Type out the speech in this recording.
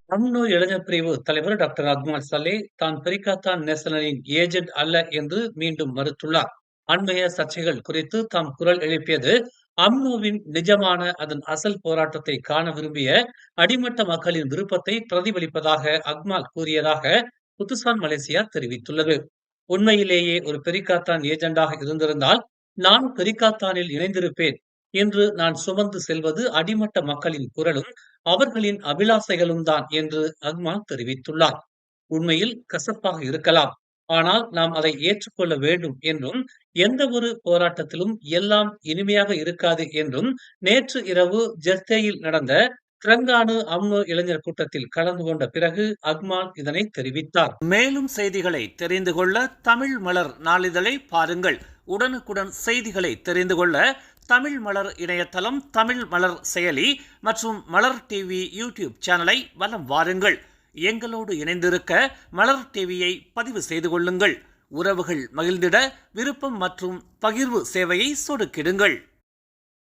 UMNO இளைஞர் பிரிவு தலைவர் டாக்டர் அக்மல் சலே தான் பெரிகாத்தான் நேசனலின் ஏஜென்ட் அல்ல என்று மீண்டும் மறுத்துள்ளார். அண்மைய சர்ச்சைகள் குறித்து தாம் குரல் எழுப்பியது அம்னோவின் நிஜமான அதன் அசல் போராட்டத்தை காண விரும்பிய அடிமட்ட மக்களின் விருப்பத்தை பிரதிபலிப்பதாக அக்மால் கூறியதாக புத்துசான் மலேசியா தெரிவித்துள்ளது. உண்மையிலேயே ஒரு பெரிகாத்தான் ஏஜெண்டாக இருந்திருந்தால் நான் பெரிகாத்தானில் இணைந்திருப்பேன். இன்று நான் சுமந்து செல்வது அடிமட்ட மக்களின் குரலும் அவர்களின் அபிலாசைகளும் தான் என்று அக்மால் தெரிவித்துள்ளார். உண்மையில் கசப்பாக இருக்கலாம், ஆனால் நாம் அதை ஏற்றுக்கொள்ள வேண்டும் என்றும், எந்த ஒரு போராட்டத்திலும் எல்லாம் இனிமையாக இருக்காது என்றும் நேற்று இரவு ஜெர்தேயில் நடந்த திரங்கானு அம்னோ இளைஞர் கூட்டத்தில் கலந்து கொண்ட பிறகு அக்மால் இதனை தெரிவித்தார். மேலும் செய்திகளை தெரிந்து கொள்ள தமிழ் மலர் நாளிதழை பாருங்கள். உடனுக்குடன் செய்திகளை தெரிந்து கொள்ள தமிழ் மலர் இணையதளம், தமிழ் மலர் செயலி மற்றும் மலர் டிவி யூடியூப் சேனலை வலம் வாருங்கள். எங்களோடு இணைந்திருக்க மலர் டிவியை பதிவு செய்து கொள்ளுங்கள். உறவுகள் மகிழ்ந்திட விருப்பம் மற்றும் பகிர்வு சேவையை சொடுக்கிடுங்கள்.